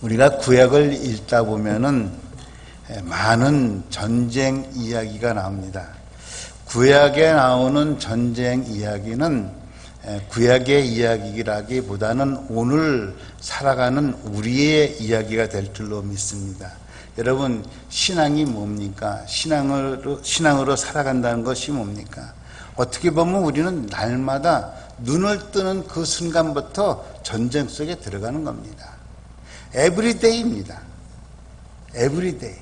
우리가 구약을 읽다 보면은 많은 전쟁 이야기가 나옵니다. 구약에 나오는 전쟁 이야기는 구약의 이야기라기보다는 오늘 살아가는 우리의 이야기가 될 줄로 믿습니다. 여러분, 신앙이 뭡니까? 신앙으로 살아간다는 것이 뭡니까? 어떻게 보면 우리는 날마다 눈을 뜨는 그 순간부터 전쟁 속에 들어가는 겁니다. 에브리데이입니다. 에브리데이.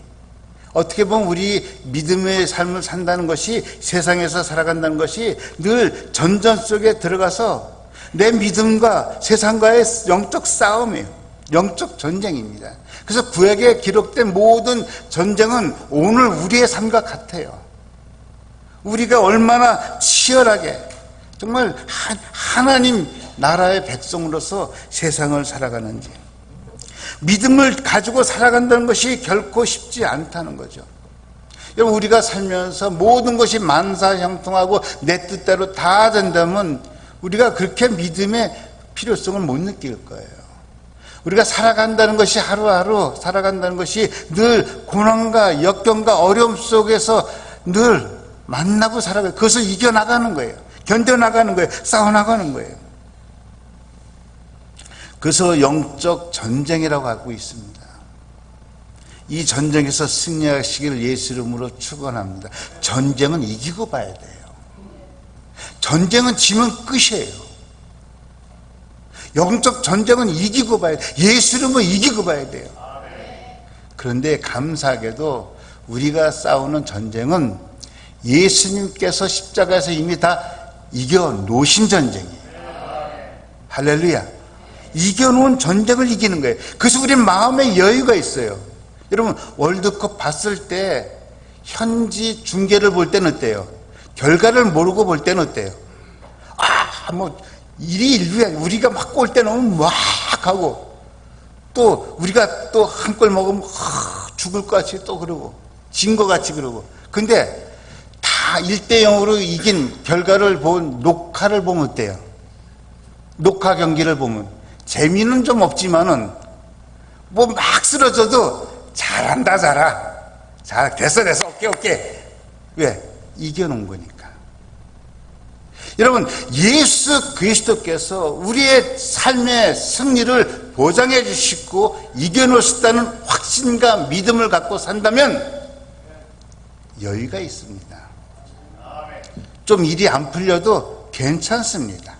어떻게 보면 우리 믿음의 삶을 산다는 것이, 세상에서 살아간다는 것이 늘 전전 속에 들어가서 내 믿음과 세상과의 영적 싸움이에요. 영적 전쟁입니다. 그래서 구약에 기록된 모든 전쟁은 오늘 우리의 삶과 같아요. 우리가 얼마나 치열하게 정말 하나님 나라의 백성으로서 세상을 살아가는지, 믿음을 가지고 살아간다는 것이 결코 쉽지 않다는 거죠. 여러분, 우리가 살면서 모든 것이 만사형통하고 내 뜻대로 다 된다면 우리가 그렇게 믿음의 필요성을 못 느낄 거예요. 우리가 살아간다는 것이, 하루하루 살아간다는 것이 늘 고난과 역경과 어려움 속에서 늘 만나고 살아가요. 그것을 이겨나가는 거예요. 견뎌나가는 거예요. 싸워나가는 거예요. 그래서 영적 전쟁이라고 하고 있습니다. 이 전쟁에서 승리하시기를 예수 이름으로 축원합니다. 전쟁은 이기고 봐야 돼요. 전쟁은 지면 끝이에요. 영적 전쟁은 이기고 봐야 돼요. 예수 이름으로 이기고 봐야 돼요. 그런데 감사하게도 우리가 싸우는 전쟁은 예수님께서 십자가에서 이미 다 이겨놓으신 전쟁이에요. 할렐루야. 이겨놓은 전쟁을 이기는 거예요. 그래서 우리 마음에 여유가 있어요. 여러분, 월드컵 봤을 때 현지 중계를 볼 때는 어때요? 결과를 모르고 볼 때는 어때요? 일이 일루야. 우리가 막 골 때 넣으면 막 하고, 또 우리가 또 한 골 먹으면 죽을 것 같이 또 그러고, 진 것 같이 그러고. 근데 다 1대0으로 이긴 결과를 본 녹화를 보면 어때요? 녹화 경기를 보면 재미는 좀 없지만은 뭐 막 쓰러져도 잘한다, 잘 됐어, 오케이. 왜? 이겨놓은 거니까. 여러분, 예수 그리스도께서 우리의 삶의 승리를 보장해 주시고 이겨놓으셨다는 확신과 믿음을 갖고 산다면 여유가 있습니다. 좀 일이 안 풀려도 괜찮습니다.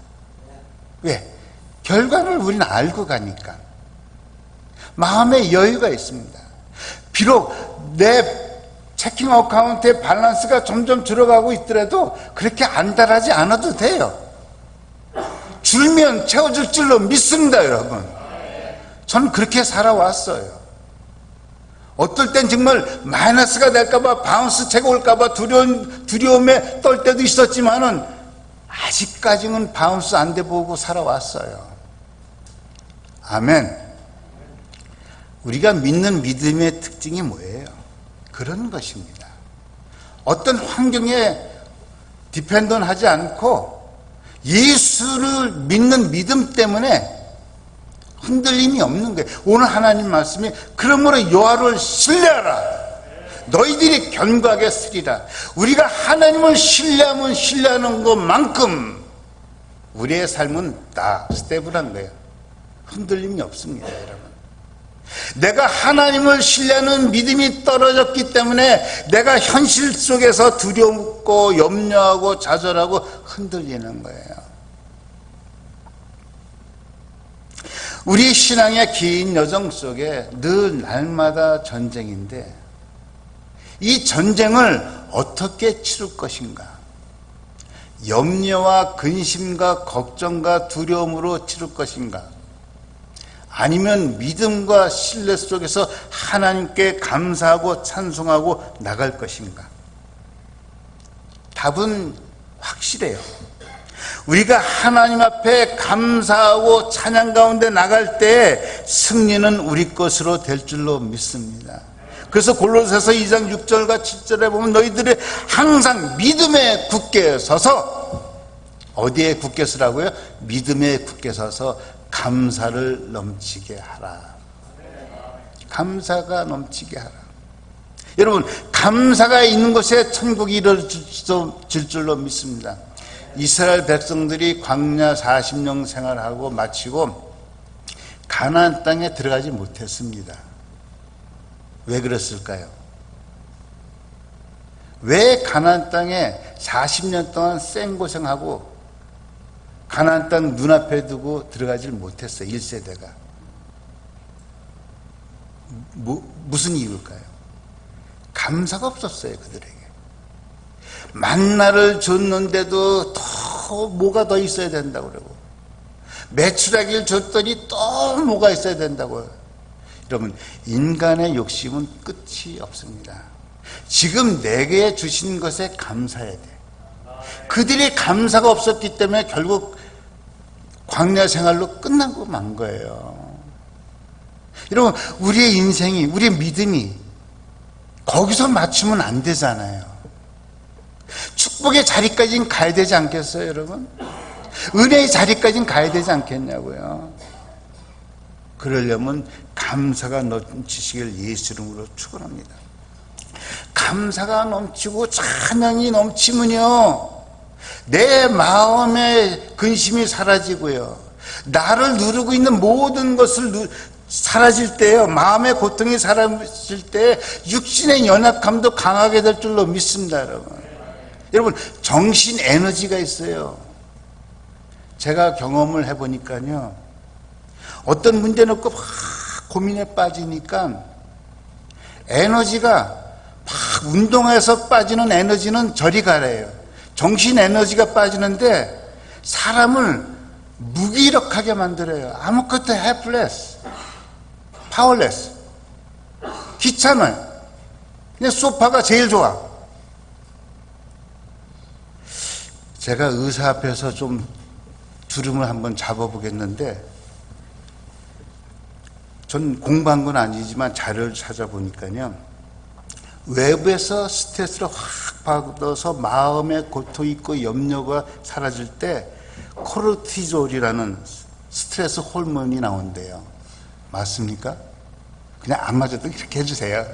왜? 결과를 우리는 알고 가니까. 마음의 여유가 있습니다. 비록 내 체킹 어카운트의 밸런스가 점점 들어가고 있더라도 그렇게 안달하지 않아도 돼요. 줄면 채워줄 줄로 믿습니다, 여러분. 저는 그렇게 살아왔어요. 어떨 땐 정말 마이너스가 될까봐, 바운스 채가 올까봐 두려움에 떨 때도 있었지만은 아직까지는 바운스 안 돼 보고 살아왔어요. 아멘. 우리가 믿는 믿음의 특징이 뭐예요? 그런 것입니다. 어떤 환경에 디펜던하지 않고 예수를 믿는 믿음 때문에 흔들림이 없는 거예요. 오늘 하나님 말씀이 그러므로 여호와를 신뢰하라. 너희들이 견고하게 쓰리라. 우리가 하나님을 신뢰하면 신뢰하는 것만큼 우리의 삶은 다 스테이블한 거예요. 흔들림이 없습니다, 여러분. 내가 하나님을 신뢰하는 믿음이 떨어졌기 때문에 내가 현실 속에서 두렵고 염려하고 좌절하고 흔들리는 거예요. 우리 신앙의 긴 여정 속에 늘 날마다 전쟁인데 이 전쟁을 어떻게 치룰 것인가? 염려와 근심과 걱정과 두려움으로 치룰 것인가? 아니면 믿음과 신뢰 속에서 하나님께 감사하고 찬송하고 나갈 것인가? 답은 확실해요. 우리가 하나님 앞에 감사하고 찬양 가운데 나갈 때 승리는 우리 것으로 될 줄로 믿습니다. 그래서 골로새서 2장 6절과 7절에 보면 너희들이 항상 믿음에 굳게 서서, 어디에 굳게 서라고요? 믿음에 굳게 서서 감사를 넘치게 하라. 감사가 넘치게 하라. 여러분, 감사가 있는 곳에 천국이 이루어질 줄로 믿습니다. 이스라엘 백성들이 광야 40년 생활하고 마치고 가나안 땅에 들어가지 못했습니다. 왜 그랬을까요? 왜 가나안 땅에 40년 동안 생고생하고 가나안 땅 눈앞에 두고 들어가질 못했어요, 1세대가? 무슨 이유일까요? 감사가 없었어요, 그들에게. 만나를 줬는데도 더 뭐가 더 있어야 된다고 그러고, 메추라기를 줬더니 또 뭐가 있어야 된다고요. 여러분, 인간의 욕심은 끝이 없습니다. 지금 내게 주신 것에 감사해야 돼. 그들이 감사가 없었기 때문에 결국 광야 생활로 끝나고 만 거예요. 여러분, 우리의 인생이, 우리의 믿음이 거기서 맞추면 안 되잖아요. 축복의 자리까지는 가야 되지 않겠어요, 여러분? 은혜의 자리까지는 가야 되지 않겠냐고요. 그러려면 감사가 넘치시길 예수 이름으로 축원합니다. 감사가 넘치고 찬양이 넘치면요, 내 마음의 근심이 사라지고요, 나를 누르고 있는 모든 것을 사라질 때요, 마음의 고통이 사라질 때 육신의 연약함도 강하게 될 줄로 믿습니다. 여러분, 정신 에너지가 있어요. 제가 경험을 해보니까요, 어떤 문제 놓고 막 고민에 빠지니까 에너지가 막 운동해서 빠지는 에너지는 저리 가래요. 정신 에너지가 빠지는데 사람을 무기력하게 만들어요. 아무것도 helpless, powerless. 귀찮아요. 그냥 소파가 제일 좋아. 제가 의사 앞에서 좀 주름을 한번 잡아보겠는데, 전 공부한 건 아니지만 자료를 찾아보니까요, 외부에서 스트레스를 확 받아서 마음에 고통이 있고 염려가 사라질 때 코르티졸이라는 스트레스 호르몬이 나온대요. 맞습니까? 그냥 안 맞아도 이렇게 해주세요.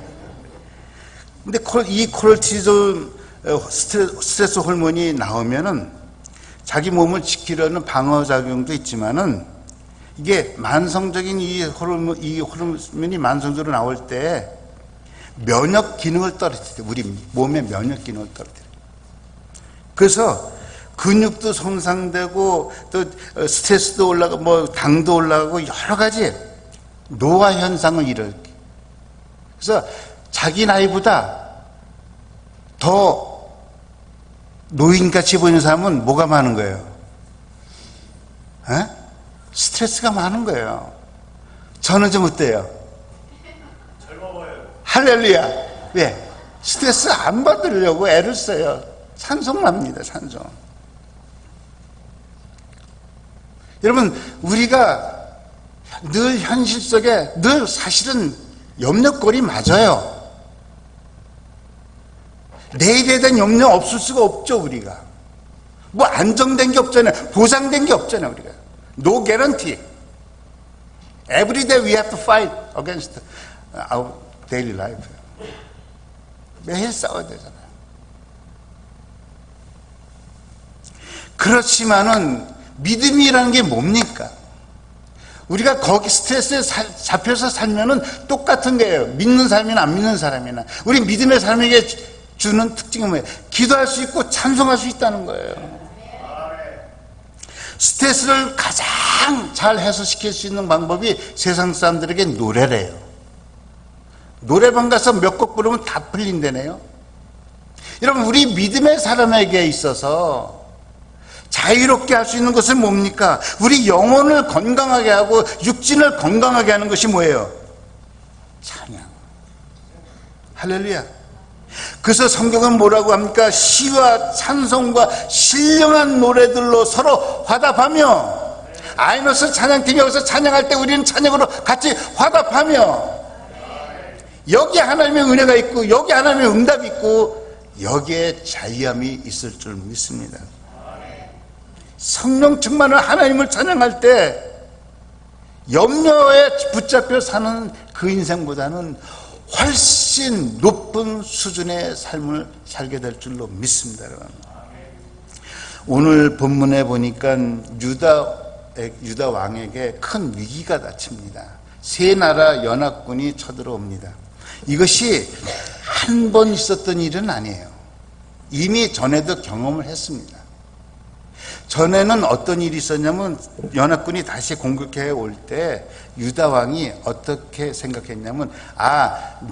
근데 이 코르티졸 스트레스 호르몬이 나오면은 자기 몸을 지키려는 방어작용도 있지만은, 이게 만성적인 이 호르몬이 만성적으로 나올 때 면역 기능을 떨어뜨려요. 우리 몸의 면역 기능을 떨어뜨려요. 그래서 근육도 손상되고 또 스트레스도 올라가고 뭐 당도 올라가고 여러 가지 노화 현상을 일으켜요. 그래서 자기 나이보다 더 노인같이 보이는 사람은 뭐가 많은 거예요? 스트레스가 많은 거예요. 저는 좀 어때요? 젊어 보여요. 할렐루야. 왜? 스트레스 안 받으려고 애를 써요. 찬송합니다, 찬송. 여러분, 우리가 늘 현실 속에 늘 사실은 염려거리 맞아요. 내일에 대한 염려 없을 수가 없죠, 우리가. 뭐 안정된 게 없잖아요. 보장된 게 없잖아요, 우리가. No guarantee. Every day we have to fight against our daily life. 매일 싸워야 되잖아요. 그렇지만은 믿음이라는 게 뭡니까? 우리가 거기 스트레스에 잡혀서 살면은 똑같은 거예요. 믿는 사람이나 안 믿는 사람이나. 우리 믿음의 사람에게 주는 특징은 뭐예요? 기도할 수 있고 찬송할 수 있다는 거예요. 스트레스를 가장 잘 해소시킬 수 있는 방법이 세상 사람들에게 노래래요. 노래방 가서 몇 곡 부르면 다 풀린다네요. 여러분, 우리 믿음의 사람에게 있어서 자유롭게 할 수 있는 것은 뭡니까? 우리 영혼을 건강하게 하고 육신을 건강하게 하는 것이 뭐예요? 찬양. 할렐루야. 그래서 성경은 뭐라고 합니까? 시와 찬송과 신령한 노래들로 서로 화답하며, 아이노스 찬양팀이 여기서 찬양할 때 우리는 찬양으로 같이 화답하며, 여기에 하나님의 은혜가 있고 여기에 하나님의 응답이 있고 여기에 자유함이 있을 줄 믿습니다. 성령 충만한 하나님을 찬양할 때 염려에 붙잡혀 사는 그 인생보다는 훨씬 높은 수준의 삶을 살게 될 줄로 믿습니다. 여러분. 오늘 본문에 보니까 유다 왕에게 큰 위기가 닥칩니다. 세 나라 연합군이 쳐들어옵니다. 이것이 한 번 있었던 일은 아니에요. 이미 전에도 경험을 했습니다. 전에는 어떤 일이 있었냐면 연합군이 다시 공격해 올 때 유다 왕이 어떻게 생각했냐면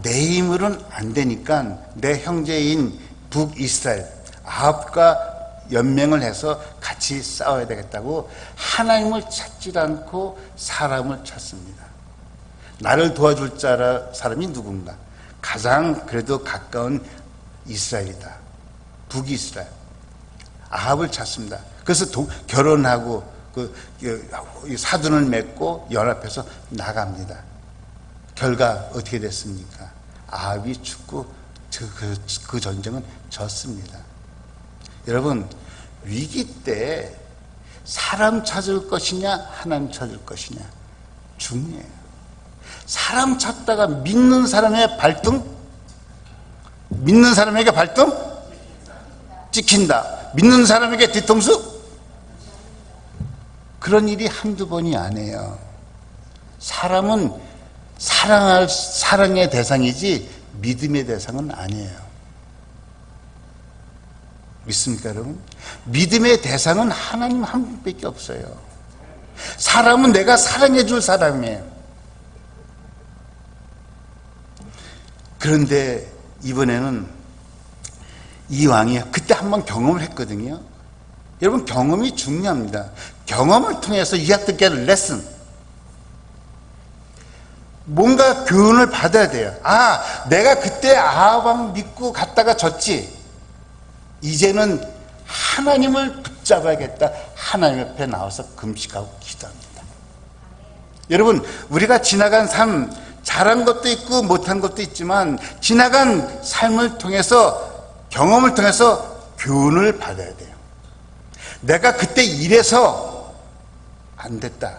내 힘으로는 안 되니까 내 형제인 북이스라엘 아합과 연맹을 해서 같이 싸워야 되겠다고 하나님을 찾지 않고 사람을 찾습니다. 나를 도와줄 사람이 누군가? 가장 그래도 가까운 이스라엘이다. 북이스라엘 아합을 찾습니다. 그래서 결혼하고 사돈을 맺고 연합해서 나갑니다. 결과 어떻게 됐습니까? 아합이 죽고 그 전쟁은 졌습니다. 여러분, 위기 때 사람 찾을 것이냐 하나님 찾을 것이냐 중요해요. 사람 찾다가 믿는 사람의 발등, 믿는 사람에게 발등 찍힌다. 믿는 사람에게 뒤통수? 그런 일이 한두 번이 아니에요. 사람은 사랑의 대상이지 믿음의 대상은 아니에요. 믿습니까, 여러분? 믿음의 대상은 하나님 한 분밖에 없어요. 사람은 내가 사랑해 줄 사람이에요. 그런데 이번에는 이 왕이 그때 한번 경험을 했거든요. 여러분, 경험이 중요합니다. 경험을 통해서 you have to get a lesson. 뭔가 교훈을 받아야 돼요. 내가 그때 아합 왕 믿고 갔다가 졌지. 이제는 하나님을 붙잡아야겠다. 하나님 옆에 나와서 금식하고 기도합니다. 여러분, 우리가 지나간 삶, 잘한 것도 있고 못한 것도 있지만 지나간 삶을 통해서, 경험을 통해서 교훈을 받아야 돼요. 내가 그때 이래서 안 됐다.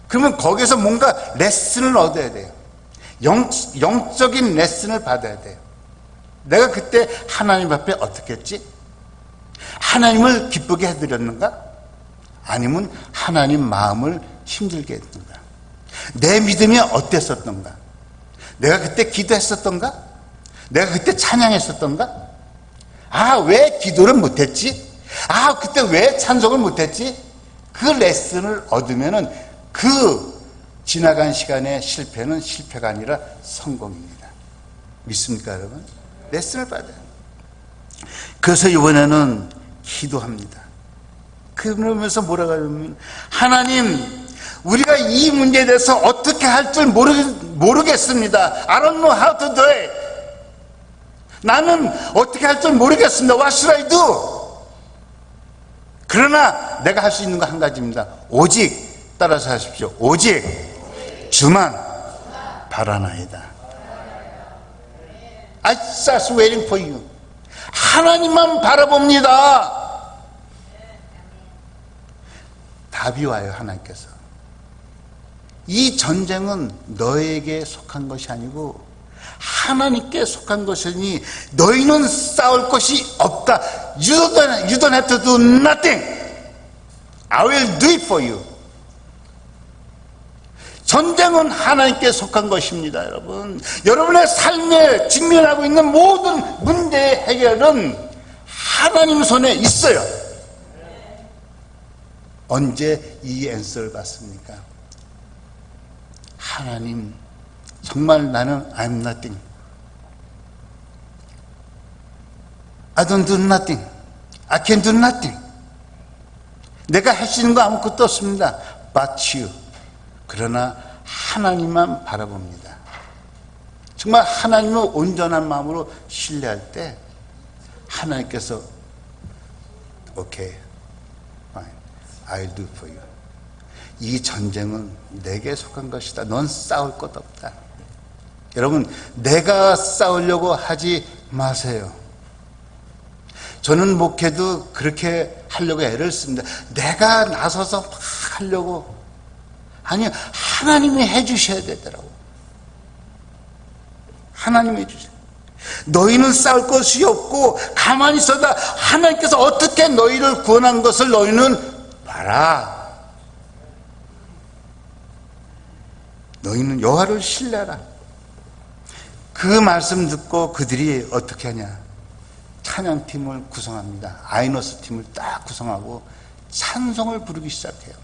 그러면 거기서 뭔가 레슨을 얻어야 돼요. 영적인 레슨을 받아야 돼요. 내가 그때 하나님 앞에 어떻게 했지? 하나님을 기쁘게 해드렸는가? 아니면 하나님 마음을 힘들게 했는가? 내 믿음이 어땠었던가? 내가 그때 기도했었던가? 내가 그때 찬양했었던가? 왜 기도를 못했지? 그때 왜 찬송을 못했지? 그 레슨을 얻으면은 그 지나간 시간의 실패는 실패가 아니라 성공입니다. 믿습니까, 여러분? 레슨을 받아요. 그래서 이번에는 기도합니다. 그러면서 뭐라고 하냐면, 하나님, 우리가 이 문제에 대해서 어떻게 할 줄 모르겠습니다. I don't know how to do it. 나는 어떻게 할 줄 모르겠습니다. What should I do? 그러나 내가 할 수 있는 거 한 가지입니다. 오직, 따라서 하십시오. 오직 주만 바라나이다. I start waiting for you. 하나님만 바라봅니다. 답이 와요, 하나님께서. 이 전쟁은 너에게 속한 것이 아니고 하나님께 속한 것이니 너희는 싸울 것이 없다. You don't have to do nothing. I will do it for you. 전쟁은 하나님께 속한 것입니다, 여러분. 여러분의 삶에 직면하고 있는 모든 문제의 해결은 하나님 손에 있어요. 언제 이 앤서를 받습니까? 하나님, 정말 나는 I'm nothing. I don't do nothing. I can do nothing. 내가 할 수 있는 거 아무것도 없습니다. But you. 그러나 하나님만 바라봅니다. 정말 하나님을 온전한 마음으로 신뢰할 때 하나님께서 Okay, fine. I'll do for you. 이 전쟁은 내게 속한 것이다. 넌 싸울 것 없다. 여러분, 내가 싸우려고 하지 마세요. 저는 목회도 그렇게 하려고 애를 씁니다. 내가 나서서 막 하려고. 아니요, 하나님이 해주셔야 되더라고. 하나님이 해주셔야 돼. 너희는 싸울 것이 없고 가만히 있어다 하나님께서 어떻게 너희를 구원한 것을 너희는 봐라. 너희는 여호와를 신뢰하라. 그 말씀 듣고 그들이 어떻게 하냐, 찬양팀을 구성합니다. 아이노스 팀을 딱 구성하고 찬송을 부르기 시작해요.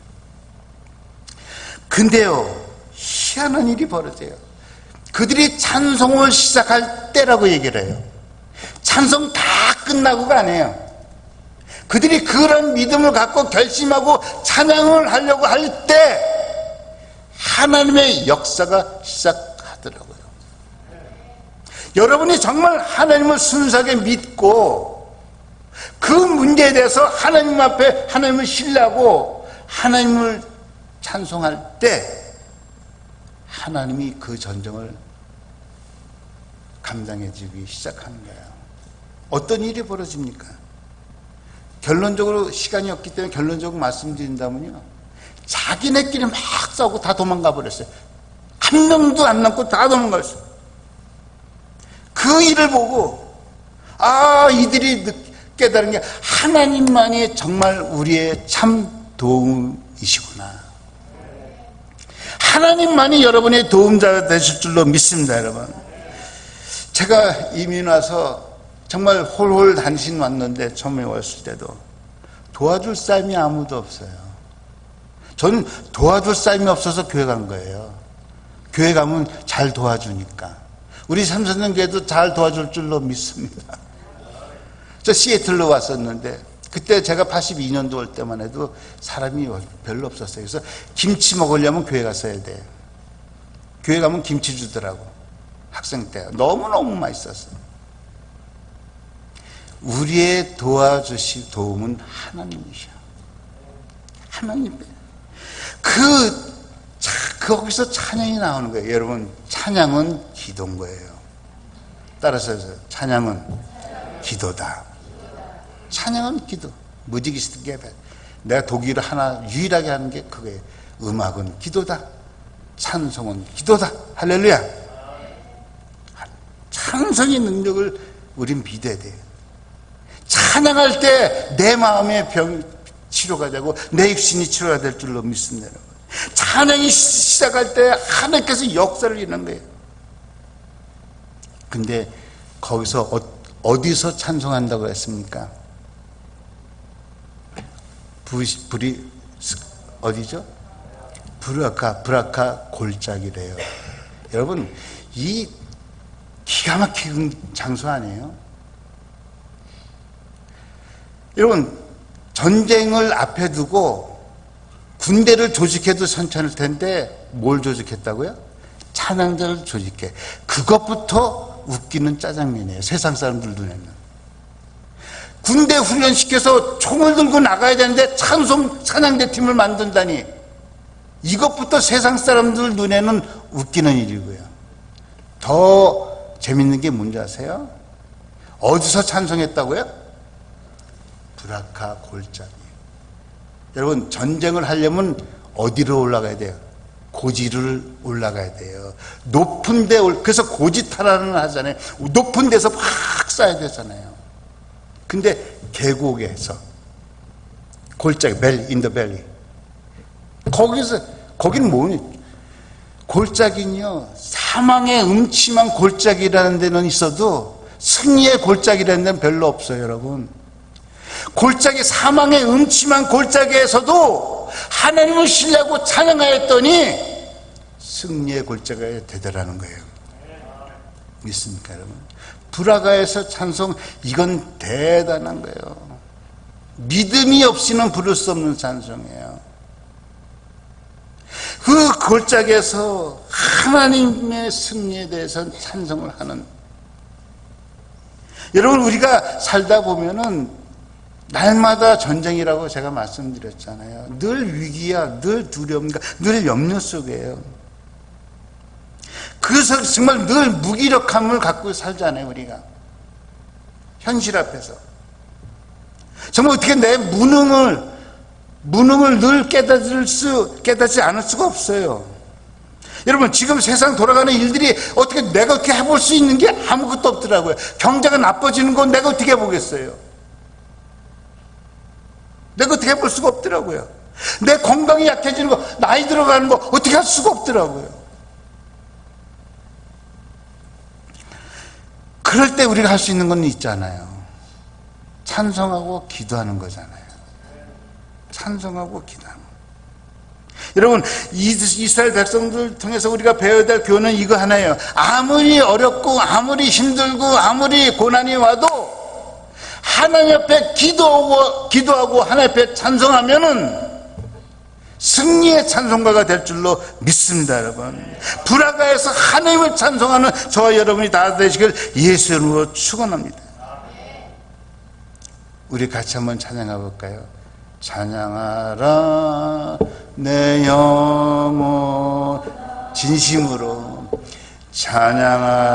근데요, 희한한 일이 벌어져요. 그들이 찬송을 시작할 때라고 얘기를 해요. 찬송 다 끝나고가 아니에요. 그들이 그런 믿음을 갖고 결심하고 찬양을 하려고 할 때 하나님의 역사가 시작하더라고요. 여러분이 정말 하나님을 순수하게 믿고 그 문제에 대해서 하나님 앞에 하나님을 신뢰하고 하나님을 찬송할 때 하나님이 그 전쟁을 감당해 주기 시작하는 거예요. 어떤 일이 벌어집니까? 결론적으로 시간이 없기 때문에 결론적으로 말씀드린다면요, 자기네끼리 막 싸우고 다 도망가 버렸어요. 한 명도 안 남고 다 도망갔어요. 그 일을 보고 이들이 깨달은 게 하나님만이 정말 우리의 참 도움이시구나. 하나님만이 여러분의 도움자가 되실 줄로 믿습니다. 여러분, 제가 이민 와서 정말 홀홀 단신 왔는데 처음에 왔을 때도 도와줄 사람이 아무도 없어요. 저는 도와줄 사람이 없어서 교회 간 거예요. 교회 가면 잘 도와주니까. 우리 삼선생교회도 잘 도와줄 줄로 믿습니다. 저 시애틀로 왔었는데 그때 제가 82년도 올 때만 해도 사람이 별로 없었어요. 그래서 김치 먹으려면 교회 갔어야 돼요. 교회 가면 김치 주더라고. 학생 때 너무너무 맛있었어요. 우리의 도와주실 도움은 하나님이셔. 하나님. 거기서 찬양이 나오는 거예요. 여러분, 찬양은 기도인 거예요. 따라서 찬양은 기도다. 찬양은 기도. 무지기스트 개발. 내가 독일어 하나 유일하게 하는 게 그거예요. 음악은 기도다. 찬송은 기도다. 할렐루야. 찬송의 능력을 우린 믿어야 돼요. 찬양할 때 내 마음의 병 치료가 되고 내 육신이 치료가 될 줄로 믿습니다. 여러분. 찬양이 시작할 때 하나님께서 역사를 이루는 거예요. 근데 거기서 어디서 찬송한다고 했습니까? 불이 어디죠? 브라카 골짜기래요. 여러분, 이 기가 막힌 장소 아니에요? 여러분, 전쟁을 앞에 두고 군대를 조직해도 괜찮을 텐데 뭘 조직했다고요? 찬양자를 조직해. 그것부터 웃기는 짜장면이에요. 세상 사람들 눈에는. 군대 훈련시켜서 총을 들고 나가야 되는데 찬양대 팀을 만든다니, 이것부터 세상 사람들 눈에는 웃기는 일이고요. 더 재밌는 게 뭔지 아세요? 어디서 찬송했다고요? 브라카 골짜기. 여러분, 전쟁을 하려면 어디로 올라가야 돼요? 고지를 올라가야 돼요. 높은 데 그래서 고지타라는 하잖아요. 높은 데서 막 쌓아야 되잖아요. 근데 계곡에서 골짜기, in the valley. 거기는 뭐니? 골짜기는요, 사망의 음침한 골짜기라는 데는 있어도 승리의 골짜기라는 데는 별로 없어요, 여러분. 골짜기, 사망의 음침한 골짜기에서도 하나님을 신뢰하고 찬양하였더니 승리의 골짜기가 되더라는 거예요. 믿습니까, 여러분? 브라가에서 찬송, 이건 대단한 거예요. 믿음이 없이는 부를 수 없는 찬송이에요. 그 골짜기에서 하나님의 승리에 대해서 찬송을 하는. 여러분, 우리가 살다 보면은 날마다 전쟁이라고 제가 말씀드렸잖아요. 늘 위기야, 늘 두려움과 늘 염려 속이에요. 그래서 정말 늘 무기력함을 갖고 살잖아요, 우리가. 현실 앞에서. 정말 어떻게 내 무능을 늘 깨닫지 않을 수가 없어요. 여러분, 지금 세상 돌아가는 일들이 내가 어떻게 해볼 수 있는 게 아무것도 없더라고요. 경제가 나빠지는 건 내가 어떻게 해보겠어요? 내가 어떻게 해볼 수가 없더라고요. 내 건강이 약해지는 거, 나이 들어가는 거 어떻게 할 수가 없더라고요. 그럴 때 우리가 할 수 있는 건 있잖아요. 찬송하고 기도하는 거잖아요. 찬송하고 기도하는 거. 여러분, 이스라엘 백성들 통해서 우리가 배워야 될 교훈은 이거 하나예요. 아무리 어렵고 아무리 힘들고 아무리 고난이 와도 하나님 앞에 기도하고 하나님 앞에 찬송하면은 승리의 찬송가가 될 줄로 믿습니다, 여러분. 불화가에서 하나님을 찬송하는 저와 여러분이 다 되시길 예수 이름으로 축원합니다. 우리 같이 한번 찬양해 볼까요? 찬양하라 내 영혼, 진심으로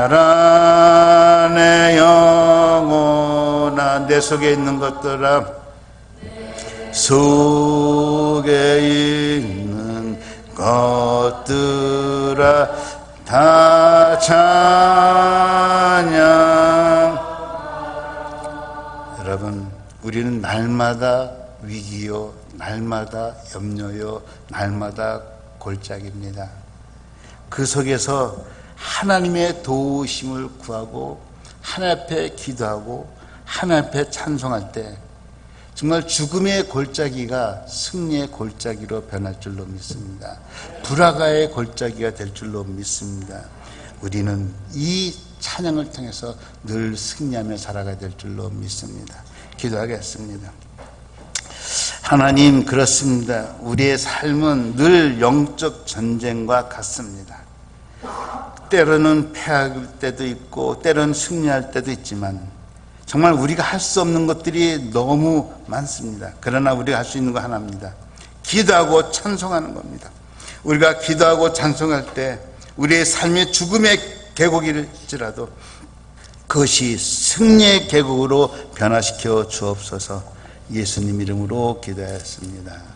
찬양하라 내 영혼아, 내 속에 있는 것들아, 속에 있는 것들아 다 찬양. 여러분, 우리는 날마다 위기요, 날마다 염려요, 날마다 골짜기입니다. 그 속에서 하나님의 도우심을 구하고 하나님 앞에 기도하고 하나님 앞에 찬송할 때 정말 죽음의 골짜기가 승리의 골짜기로 변할 줄로 믿습니다. 불화가의 골짜기가 될 줄로 믿습니다. 우리는 이 찬양을 통해서 늘 승리하며 살아가야 될 줄로 믿습니다. 기도하겠습니다. 하나님, 그렇습니다. 우리의 삶은 늘 영적 전쟁과 같습니다. 때로는 패할 때도 있고 때로는 승리할 때도 있지만 정말 우리가 할 수 없는 것들이 너무 많습니다. 그러나 우리가 할 수 있는 거 하나입니다. 기도하고 찬송하는 겁니다. 우리가 기도하고 찬송할 때 우리의 삶의 죽음의 계곡일지라도 그것이 승리의 계곡으로 변화시켜 주옵소서. 예수님 이름으로 기도하였습니다.